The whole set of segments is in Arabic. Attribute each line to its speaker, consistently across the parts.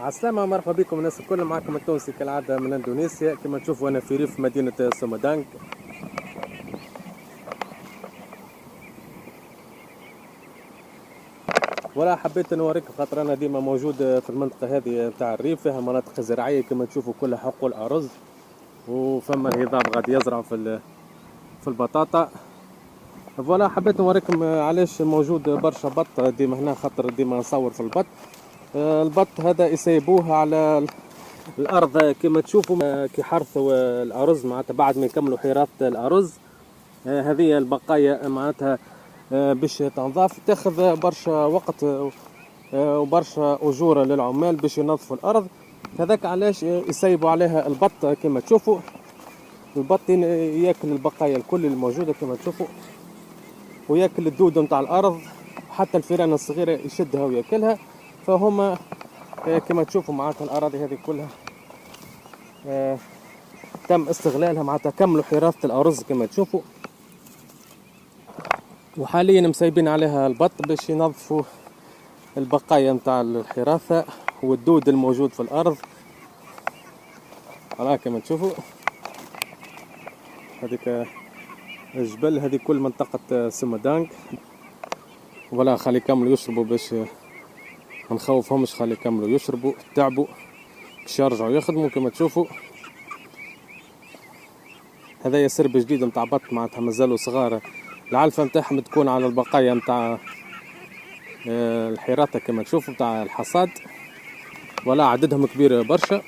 Speaker 1: عالسلامة، مرحبا بكم الناس الكل. معكم التونسي كالعادة من اندونيسيا. كما تشوفوا انا في ريف مدينة سومدانغ. ولا حبيت نوريكم خاطر انا ديما موجود في المنطقة هذه نتاع الريف، فيها مناطق زراعية كما تشوفوا كلها حقول أرز، وفما الهضاب غادي يزرع في البطاطا. فوالا حبيت نوريكم علاش موجود برشا بط ديما هنا، خاطر ديما نصور في البط. البط هذا يسيبوه على الارض كما تشوفوا كي حرثوا الارز، معناتها بعد ما يكملوا حراثة الارز هذه البقايا معناتها باش تنظاف تاخذ برشا وقت وبرشا اجور للعمال باش ينظفوا الارض. هذاك علاش يسيبوا عليها البط. كما تشوفوا البط ياكل البقايا الكل الموجوده كما تشوفوا، وياكل الدود نتاع الارض، حتى الفئران الصغيره يشدها وياكلها. فهما كما تشوفوا معناتها الاراضي هذه كلها تم استغلالها، معناتها كملوا حراثة الأرز كما تشوفوا، وحاليا مسيبين عليها البط باش ينظفوا البقايا نتاع الحراثة والدود الموجود في الأرض. هلا كما تشوفوا هذيك الجبل، هذه كل منطقة سومدانغ. ولا خلي يكملوا يشربوا باش منخوفهمش، خلي يكملوا يشربوا تعبوا باش يرجعوا يخدموا. كما تشوفوا هذايا سرب جديد نتاع بط، معناتها مازالوا صغار، العلفة نتاعهم تكون على البقايا نتاع الحراثة كما تشوفوا نتاع الحصاد، ولا عددهم كبير برشا.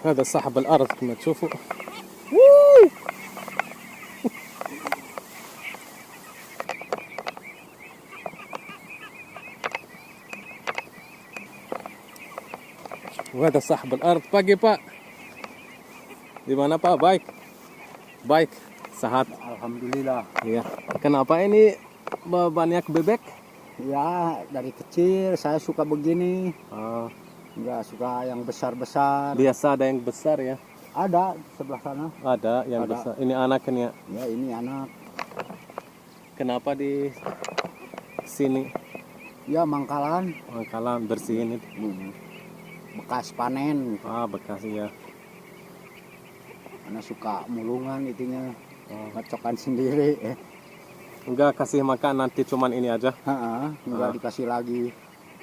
Speaker 1: هذا صاحب الأرض كما تشوفوا. وهذا صاحب الأرض. باقي با di mana Pak? Baik sehat,
Speaker 2: Alhamdulillah.
Speaker 1: ya. Kenapa ini banyak bebek?
Speaker 2: Ya, dari kecil saya suka begini. Nggak suka yang besar-besar.
Speaker 1: Biasa ada yang besar ya?
Speaker 2: Ada sebelah sana.
Speaker 1: Ada yang besar. Ini anaknya?
Speaker 2: Ya, ini anak.
Speaker 1: Kenapa di sini?
Speaker 2: Ya, mangkalan.
Speaker 1: Mangkalan bersihin itu.
Speaker 2: Bekas panen.
Speaker 1: Bekas ya.
Speaker 2: Karena suka mulungan itunya. Ngocokan sendiri.
Speaker 1: Enggak kasih makan nanti cuman ini aja?
Speaker 2: Enggak dikasih lagi.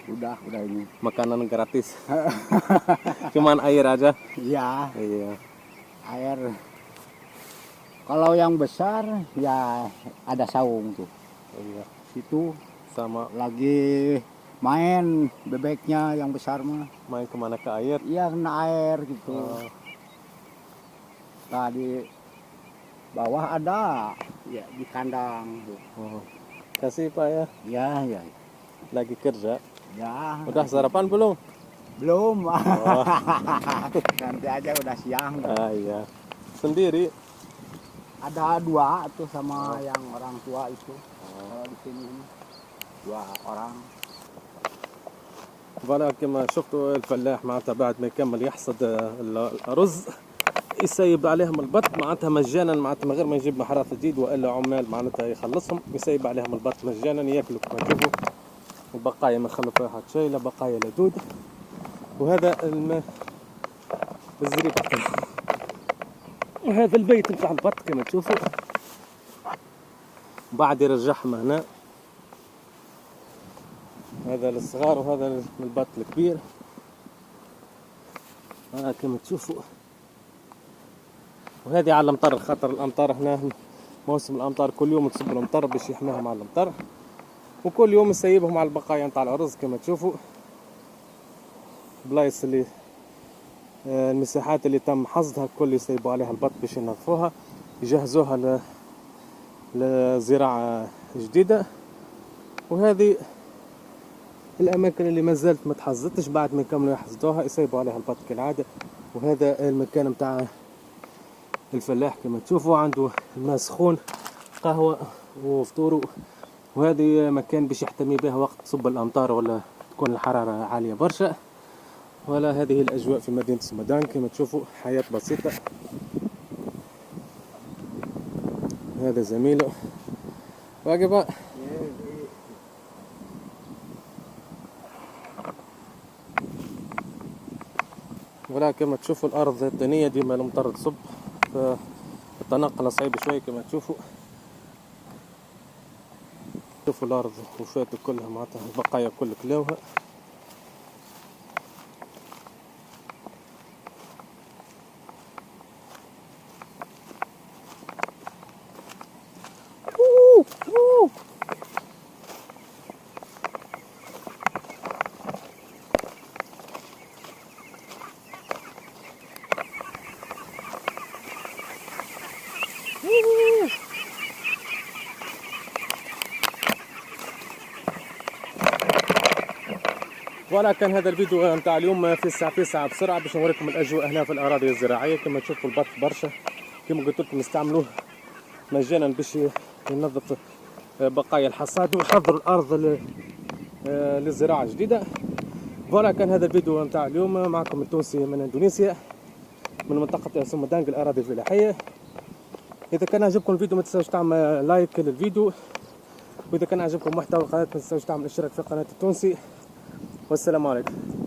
Speaker 2: Udah ini.
Speaker 1: Makanan gratis. Cuman air aja?
Speaker 2: Iya.
Speaker 1: Iya.
Speaker 2: Air. Kalau yang besar ya ada saung tuh.
Speaker 1: Iya.
Speaker 2: Situ
Speaker 1: sama
Speaker 2: lagi main bebeknya yang besar mah.
Speaker 1: Main kemana, ke air?
Speaker 2: Iya, kena air gitu. Nah, di bawah ada ya, di kandang.
Speaker 1: Kasih Pak ya.
Speaker 2: Ya.
Speaker 1: Lagi kerja?
Speaker 2: Ya.
Speaker 1: Udah sarapan belum?
Speaker 2: Belum. Nanti aja udah siang.
Speaker 1: Iya. Sendiri?
Speaker 2: Ada 2 tuh sama yang orang tua itu. Kalau di sini 2 orang.
Speaker 1: فوالا كما شفتوا الفلاح معناتها بعد ما يكمل يحصد الأرز يسيب عليهم البط معناتها مجانا، معناتها من غير ما يجيب محراث جديد والا عمال معناتها يخلصهم، يسيب عليهم البط مجانا ياكلوا كما تشوفوا. البقايا ما خلوا فيها حتى شيء، لا بقايا لا دود. وهذا الزريب وهذا البيت نتاع البط كما تشوفوا. بعد يرجعهم هنا، هذا للصغار وهذا البط الكبير. كما تشوفوا. وهذه على الامطار، خاطر الامطار هنا موسم الامطار كل يوم تصب الامطار باش يحميهم على الامطار، وكل يوم يسيبهم على البقايا نتاع الارز كما تشوفوا. بلايص اللي المساحات اللي تم حصدها الكل يسيبوا عليها البط باش ينظفوها يجهزوها لزراعة جديدة. وهذه الأماكن اللي ما زالت ما تحصدتش، بعد ما يكملوا يحصدوها يسيبوا عليها البط كالعادة. وهذا المكان متاع الفلاح كما تشوفوا، عنده الماء سخون، قهوة وفطور. وهذه مكان باش يحتمي بها وقت تصب الأمطار ولا تكون الحرارة عالية برشا. ولا هذه الأجواء في مدينة سمدان كما تشوفوا، حياة بسيطة. هذا زميله واقبة. ولا كما تشوفوا الأرض الطينية ديما المطر تصب، فالتنقل صعيب شوي كما تشوفوا. شوفوا الأرض وفات كلها معناتها البقايا كل كلاوها. فوالا كان هذا الفيديو نتاع اليوم في الساعة بسرعة باش نوريكم الأجواء هنا في الأراضي الزراعية. كما تشوفوا البط برشا، كما قلت لكم نستعملوه مجانا باش ينظف بقايا الحصاد ويحضر الأرض للزراعة الجديدة. فوالا كان هذا الفيديو نتاع اليوم، معكم التونسي من اندونيسيا من منطقة سمدانج الأراضي الفلاحية. إذا كان عجبكم الفيديو ما تنساوش تعمل لايك للفيديو، وإذا كان عجبكم محتوى القناة ما تنساوش تعمل اشتراك في قناة التونسي. والسلام عليكم.